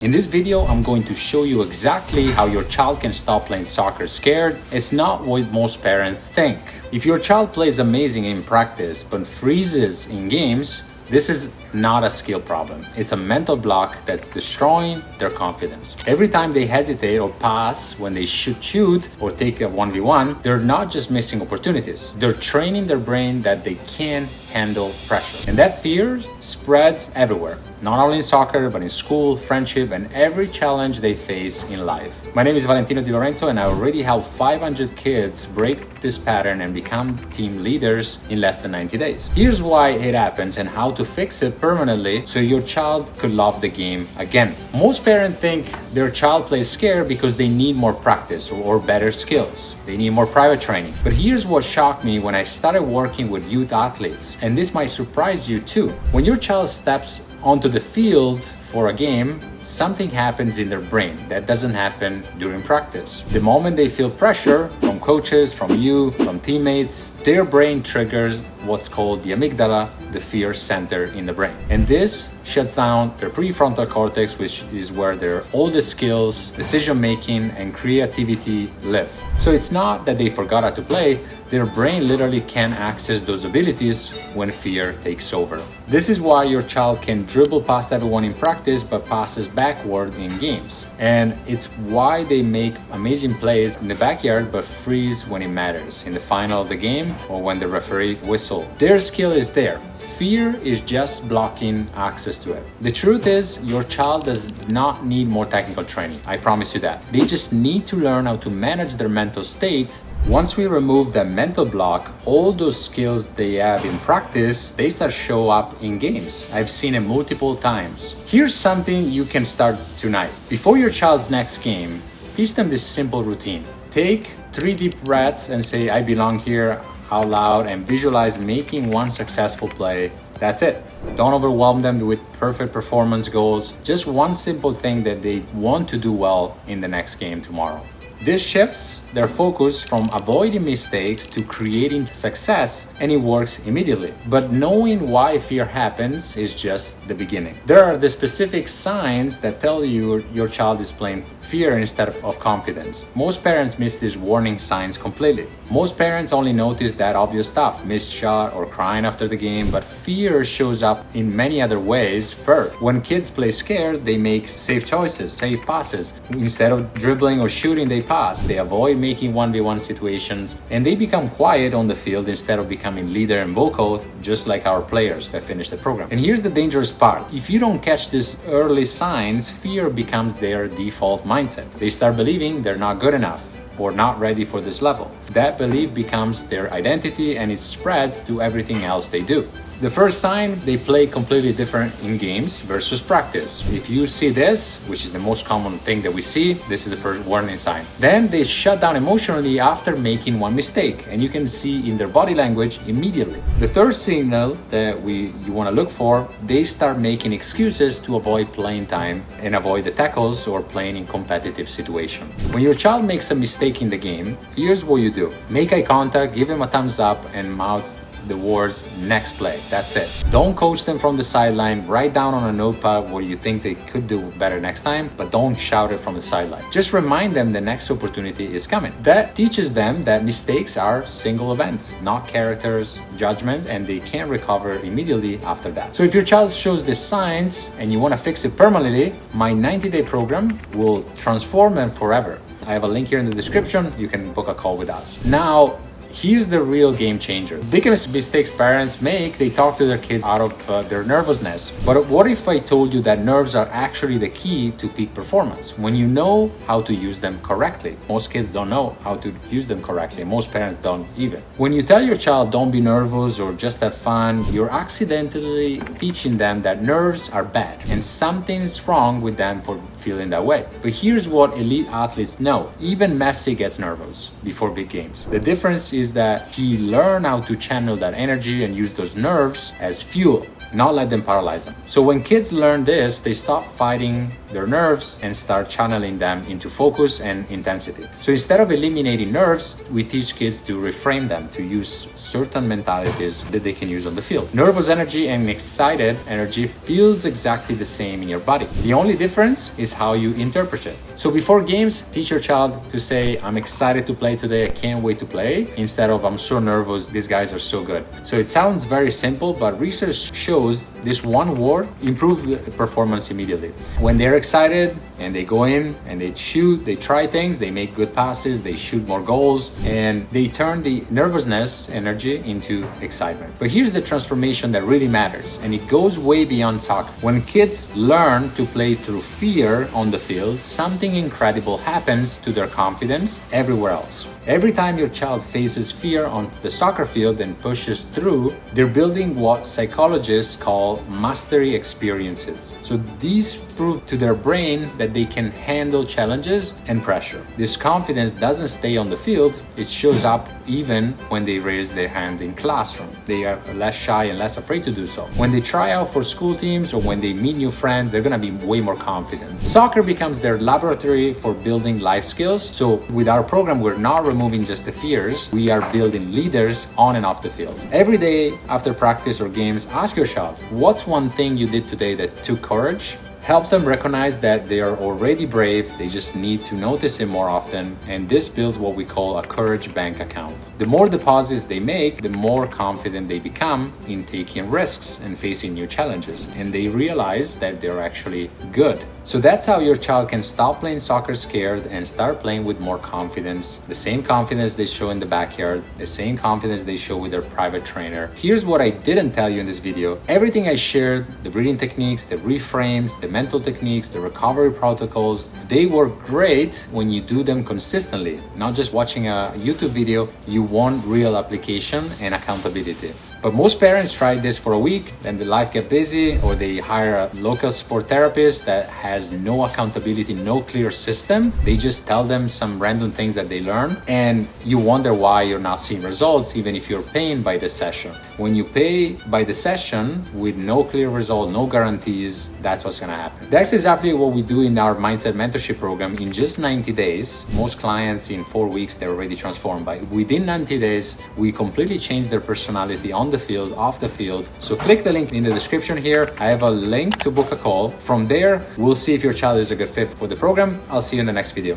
In this video, I'm going to show you exactly how your child can stop playing soccer scared. It's not what most parents think. If your child plays amazing in practice but freezes in games, this is not a skill problem. It's a mental block that's destroying their confidence. Every time they hesitate or pass when they should shoot or take a 1v1, they're not just missing opportunities. They're training their brain that they can handle pressure. And that fear spreads everywhere, not only in soccer, but in school, friendship, and every challenge they face in life. My name is Valentino Di Lorenzo, and I already helped 500 kids break this pattern and become team leaders in less than 90 days. Here's why it happens and how to fix it permanently so your child could love the game again. Most parents think their child plays scared because they need more practice or better skills. They need more private training. But here's what shocked me when I started working with youth athletes, and this might surprise you too. When your child steps onto the field for a game, something happens in their brain that doesn't happen during practice. The moment they feel pressure from coaches, from you, from teammates, their brain triggers what's called the amygdala, the fear center in the brain. And this shuts down their prefrontal cortex, which is where all the skills, decision-making, and creativity live. So it's not that they forgot how to play, their brain literally can access those abilities when fear takes over. This is why your child can dribble past everyone in practice but passes backward in games. And it's why they make amazing plays in the backyard but freeze when it matters, in the final of the game or when the referee whistles. Their skill is there. Fear is just blocking access to it. The truth is, your child does not need more technical training. I promise you that. They just need to learn how to manage their mental state. Once we remove that mental block, all those skills they have in practice, they start show up in games. I've seen it multiple times. Here's something you can start tonight. Before your child's next game, teach them this simple routine. Take 3 deep breaths and say, "I belong here," out loud, and visualize making one successful play. That's it. Don't overwhelm them with perfect performance goals. Just one simple thing that they want to do well in the next game tomorrow. This shifts their focus from avoiding mistakes to creating success, and it works immediately. But knowing why fear happens is just the beginning. There are the specific signs that tell you your child is playing fear instead of confidence. Most parents miss these warning signs completely. Most parents only notice that obvious stuff, missed shot or crying after the game, but fear shows up in many other ways first. When kids play scared, they make safe choices, safe passes. Instead of dribbling or shooting, they pass. They avoid making 1v1 situations, and they become quiet on the field instead of becoming leader and vocal, just like our players that finish the program. And here's the dangerous part. If you don't catch these early signs, fear becomes their default mindset. They start believing they're not good enough or not ready for this level. That belief becomes their identity, and it spreads to everything else they do. The first sign, they play completely different in games versus practice. If you see this, which is the most common thing that we see, this is the first warning sign. Then they shut down emotionally after making one mistake, and you can see in their body language immediately. The third signal that you want to look for, they start making excuses to avoid playing time and avoid the tackles or playing in competitive situation. When your child makes a mistake in the game, here's what you do. Make eye contact, give them a thumbs up, and mouth the words "next play." That's it. Don't coach them from the sideline. Write down on a notepad what you think they could do better next time, but don't shout it from the sideline. Just remind them the next opportunity is coming. That teaches them that mistakes are single events, not characters, judgment, and they can recover immediately after that. So if your child shows the signs and you want to fix it permanently, my 90-day program will transform them forever. I have a link here in the description. You can book a call with us. Now, here's the real game changer. Biggest mistakes parents make, they talk to their kids out of their nervousness. But what if I told you that nerves are actually the key to peak performance? When you know how to use them correctly. Most kids don't know how to use them correctly. Most parents don't even. When you tell your child don't be nervous or just have fun, you're accidentally teaching them that nerves are bad and something's wrong with them for feeling that way. But here's what elite athletes know. Even Messi gets nervous before big games. The difference is that he learned how to channel that energy and use those nerves as fuel. not let them paralyze them. So when kids learn this, they stop fighting their nerves and start channeling them into focus and intensity. So instead of eliminating nerves, we teach kids to reframe them, to use certain mentalities that they can use on the field. Nervous energy and excited energy feels exactly the same in your body. The only difference is how you interpret it. So before games, teach your child to say, I'm excited to play today, I can't wait to play, instead of I'm so nervous, these guys are so good. So it sounds very simple, but research shows this one word improves the performance immediately. When they're excited and they go in and they shoot, they try things, they make good passes, they shoot more goals, and they turn the nervousness energy into excitement. But here's the transformation that really matters, and it goes way beyond soccer. When kids learn to play through fear on the field, something incredible happens to their confidence everywhere else. Every time your child faces fear on the soccer field and pushes through, they're building what psychologists call mastery experiences. So these prove to their brain that they can handle challenges and pressure. This confidence doesn't stay on the field, it shows up even when they raise their hand in classroom. They are less shy and less afraid to do so. When they try out for school teams or when they meet new friends, they're gonna be way more confident. Soccer becomes their laboratory for building life skills. So with our program, we're not removing just the fears, we are building leaders on and off the field. Every day after practice or games, ask your child, what's one thing you did today that took courage? Help them recognize that they are already brave, they just need to notice it more often, and this builds what we call a courage bank account. The more deposits they make, the more confident they become in taking risks and facing new challenges, and they realize that they're actually good. So that's how your child can stop playing soccer scared and start playing with more confidence, the same confidence they show in the backyard, the same confidence they show with their private trainer. Here's what I didn't tell you in this video. Everything I shared, the breathing techniques, the reframes, the mental techniques, the recovery protocols, they work great when you do them consistently, not just watching a YouTube video. You want real application and accountability. But most parents try this for a week, then the life get busy, or they hire a local sport therapist that has no accountability, no clear system. They just tell them some random things that they learn, and you wonder why you're not seeing results, even if you're paying by the session. When you pay by the session with no clear result, no guarantees, that's what's gonna happen. That's exactly what we do in our Mindset Mentorship program. In just 90 days, most clients in 4 weeks, they're already transformed. But within 90 days, we completely change their personality on the field, off the field. So click the link in the description here. I have a link to book a call. From there, we'll see if your child is a good fit for the program. I'll see you in the next video.